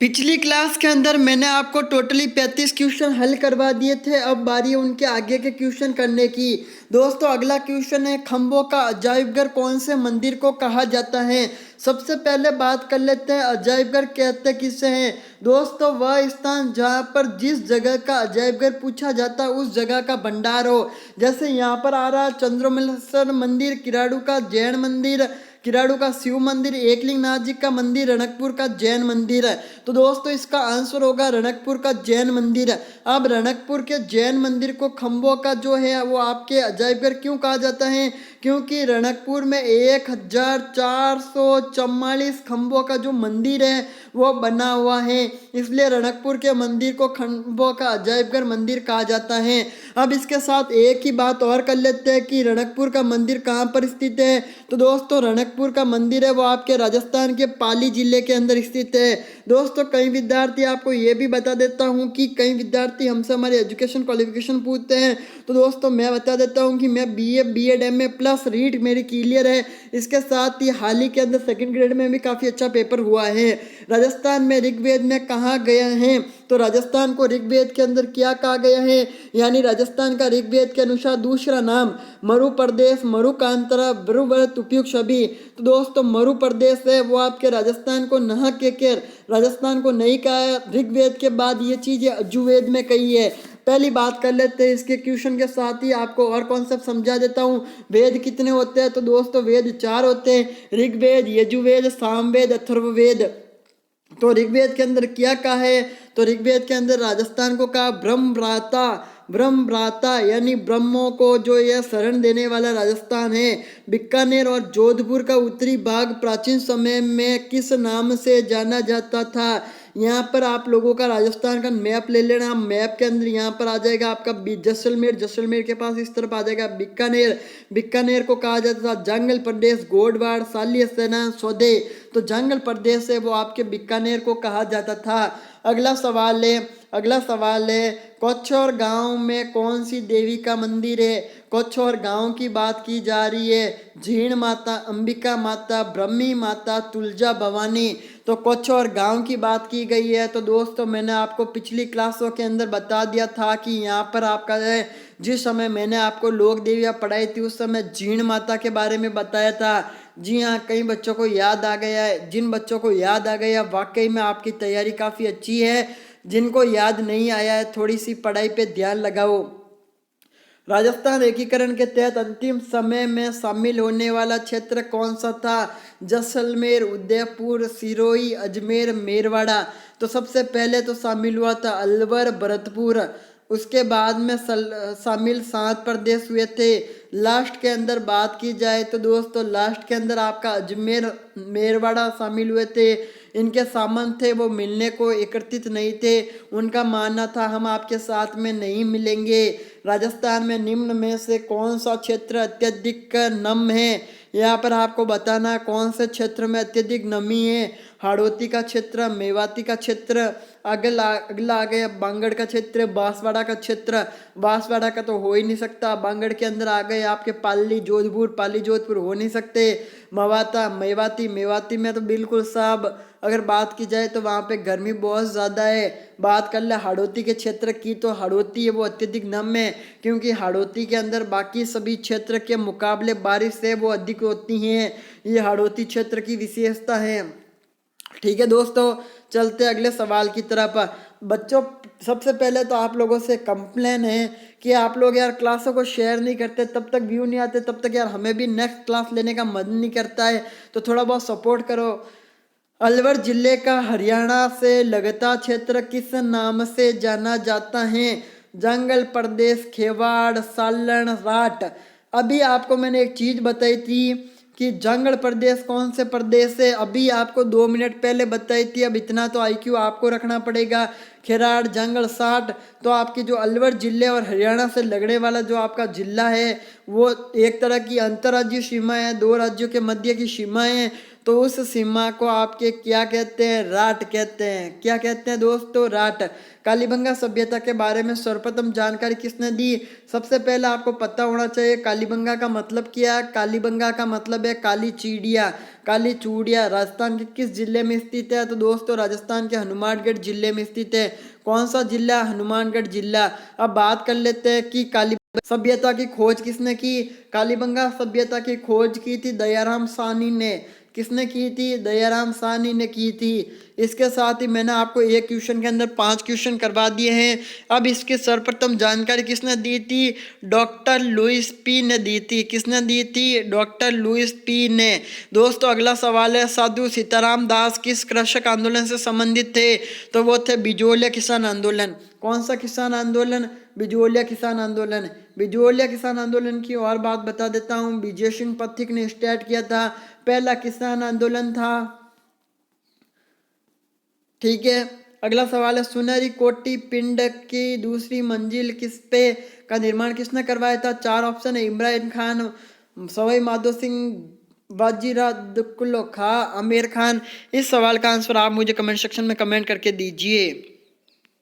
पिछली क्लास के अंदर मैंने आपको टोटली 35 क्वेश्चन हल करवा दिए थे। अब बारी है उनके आगे के क्वेश्चन करने की। दोस्तों अगला क्वेश्चन है, खम्बों का अजायबघर कौन से मंदिर को कहा जाता है। सबसे पहले बात कर लेते हैं अजायबघर कहते किसे हैं। दोस्तों वह स्थान जहाँ पर जिस जगह का अजायबघर पूछा जाता है उस जगह का भंडार हो। जैसे यहाँ पर आ रहा है चंद्रमलेश्वर मंदिर, किराड़ू का जैन मंदिर, किराड़ू का शिव मंदिर, एकलिंगनाथ जी का मंदिर, रणकपुर का जैन मंदिर है। तो दोस्तों इसका आंसर होगा रणकपुर का जैन मंदिर। अब रणकपुर के जैन मंदिर को खम्बों का जो है वो आपके अजायबघर क्यों कहा जाता है, क्योंकि रणकपुर में 1444 खम्बों का जो मंदिर है वो बना हुआ है, इसलिए रणकपुर के मंदिर को खम्बों का अजायबघर मंदिर कहा जाता है। अब इसके साथ एक ही बात और कर लेते हैं कि रणकपुर का मंदिर कहाँ पर स्थित है। तो दोस्तों रणकपुर का मंदिर है वो आपके राजस्थान के पाली जिले के अंदर स्थित है। दोस्तों कई विद्यार्थी, आपको ये भी बता देता हूँ कि कई विद्यार्थी हमसे हमारे एजुकेशन क्वालिफिकेशन पूछते हैं। तो दोस्तों मैं बता देता हूँ कि मैं BA, BEd, MA plus REET मेरी क्लियर है। इसके साथ ही हाल ही के अंदर सेकंड ग्रेड में भी काफ़ी अच्छा पेपर हुआ है। राजस्थान में ऋग्वेद में कहाँ गया है, तो राजस्थान को ऋग्वेद के अंदर क्या कहा गया है, यानी राजस्थान का ऋग्वेद के अनुसार दूसरा नाम मरु प्रदेश, मरुकांतरा, ब्रुवत उपयुक्त सभी। तो दोस्तों मरु प्रदेश है वो आपके राजस्थान को नहा के राजस्थान को नहीं कहा है, ऋग्वेद के बाद ये चीज़ें यजुर्वेद में कही है। पहली बात कर लेते हैं इसके क्वेश्चन के साथ ही आपको और कॉन्सेप्ट समझा देता हूँ। वेद कितने होते हैं, तो दोस्तों वेद 4 होते हैं, ऋग्वेद, यजुर्वेद, सामवेद, अथर्ववेद। तो ऋग्वेद के अंदर क्या कहा है, तो ऋग्वेद के अंदर राजस्थान को कहा ब्रह्मभ्राता, ब्रह्मभ्राता यानी ब्रह्मों को जो यह शरण देने वाला राजस्थान है। बीकानेर और जोधपुर का उत्तरी भाग प्राचीन समय में किस नाम से जाना जाता था। यहाँ पर आप लोगों का राजस्थान का मैप ले लेना। मैप के अंदर यहाँ पर आ जाएगा आपका जैसलमेर, जैसलमेर के पास इस तरफ आ जाएगा बीकानेर। बीकानेर को कहा जाता था जंगल प्रदेश, गोडवाड़, सालिय सेना, सौदे। तो जंगल प्रदेश है वो आपके बीकानेर को कहा जाता था। अगला सवाल है कोच्छोर गांव में कौन सी देवी का मंदिर है। कोच्छोर गांव की बात की जा रही है, झीण माता, अंबिका माता, ब्रह्मी माता, तुलजा भवानी। तो कोच्छोर गांव की बात की गई है। तो दोस्तों मैंने आपको पिछली क्लासों के अंदर बता दिया था कि यहाँ पर आपका है, जिस समय मैंने आपको लोक देवियाँ पढ़ाई थी उस समय झीण माता के बारे में बताया था। जी हाँ, कई बच्चों को याद आ गया है। जिन बच्चों को याद आ गया वाकई में आपकी तैयारी काफ़ी अच्छी है। जिनको याद नहीं आया है थोड़ी सी पढ़ाई पे ध्यान लगाओ। राजस्थान एकीकरण के तहत अंतिम समय में शामिल होने वाला क्षेत्र कौन सा था। जैसलमेर, उदयपुर, सिरोही, अजमेर, मेरवाड़ा। तो सबसे पहले तो शामिल हुआ था अलवर, भरतपुर। उसके बाद में शामिल 7 प्रदेश हुए थे। लास्ट के अंदर बात की जाए तो दोस्तों लास्ट के अंदर आपका अजमेर, मेरवाड़ा शामिल हुए थे। इनके सामान थे वो मिलने को एकत्रित नहीं थे। उनका मानना था हम आपके साथ में नहीं मिलेंगे। राजस्थान में निम्न में से कौन सा क्षेत्र अत्यधिक नम है। यहाँ पर आपको बताना कौन से क्षेत्र में अत्यधिक नमी है। हाड़ौती का क्षेत्र, मेवाती का क्षेत्र, अगला आ गया बांगड़ का क्षेत्र, बांसवाड़ा का क्षेत्र। बांसवाड़ा का तो हो ही नहीं सकता। बांगड़ के अंदर आ गए आपके पाली जोधपुर, पाली जोधपुर हो नहीं सकते। मवाता, मेवाती, मेवाती में तो बिल्कुल साहब अगर बात की जाए तो वहाँ पे गर्मी बहुत ज़्यादा है। बात कर ले हाड़ौती के क्षेत्र की, तो हाड़ौती है वो अत्यधिक नम है, क्योंकि हाड़ौती के अंदर बाकी सभी क्षेत्र के मुकाबले बारिश है वो अधिक होती हैं। ये हाड़ौती क्षेत्र की विशेषता है। ठीक है दोस्तों, चलते अगले सवाल की तरफ। बच्चों सबसे पहले तो आप लोगों से कंप्लेन है कि आप लोग यार क्लासों को शेयर नहीं करते, तब तक व्यू नहीं आते, तब तक यार हमें भी नेक्स्ट क्लास लेने का मन नहीं करता है। तो थोड़ा बहुत सपोर्ट करो। अलवर जिले का हरियाणा से लगता क्षेत्र किस नाम से जाना जाता है। जंगल प्रदेश, खेवाड़, सालन, राठ। अभी आपको मैंने एक चीज़ बताई थी कि जंगल प्रदेश कौन से प्रदेश है, अभी आपको 2 मिनट पहले बताई थी। अब इतना तो आईक्यू आपको रखना पड़ेगा। खेराड़, जंगल, साठ। तो आपकी जो अलवर जिले और हरियाणा से लगने वाला जो आपका जिला है वो एक तरह की अंतर्राज्यीय सीमा है, 2 राज्यों के मध्य की सीमा है। तो उस सीमा को आपके क्या कहते हैं? राट कहते हैं। क्या कहते हैं दोस्तों? राट। कालीबंगा सभ्यता के बारे में सर्वप्रथम जानकारी किसने दी? सबसे पहले आपको पता होना चाहिए कालीबंगा का मतलब क्या है। कालीबंगा का मतलब है काली चिड़िया। काली चूड़िया राजस्थान के किस जिले में स्थित है? तो दोस्तों राजस्थान के हनुमानगढ़ जिले में स्थित है। कौन सा जिला? हनुमानगढ़ जिला। अब बात कर लेते हैं कि काली सभ्यता की खोज किसने की? कालीबंगा सभ्यता की खोज की थी दयाराम साहनी ने। किसने की थी? दयाराम साहनी ने की थी। इसके साथ ही मैंने आपको एक क्वेश्चन के अंदर 5 क्वेश्चन करवा दिए हैं। अब इसकी सर्वप्रथम जानकारी किसने दी थी? डॉक्टर लुईस पी ने दी थी। किसने दी थी? डॉक्टर लुईस पी ने। दोस्तों अगला सवाल है, साधु सीताराम दास किस कृषक आंदोलन से संबंधित थे? तो वो थे बिजोलिया किसान आंदोलन। कौन सा किसान आंदोलन? बिजोलिया किसान आंदोलन। बिजोलिया किसान आंदोलन की और बात बता देता हूँ। विजय सिंह पथिक ने स्टार्ट किया था। पहला किसान आंदोलन था। ठीक है। अगला सवाल है, सुनहरी कोटि पिंड की दूसरी मंजिल किस पे का निर्माण किसने करवाया था? 4 ऑप्शन है, इमरान खान, सवाई माधो सिंह, बाजीराव दुक्लो खा, आमिर खान। इस सवाल का आंसर आप मुझे कमेंट सेक्शन में कमेंट करके दीजिए।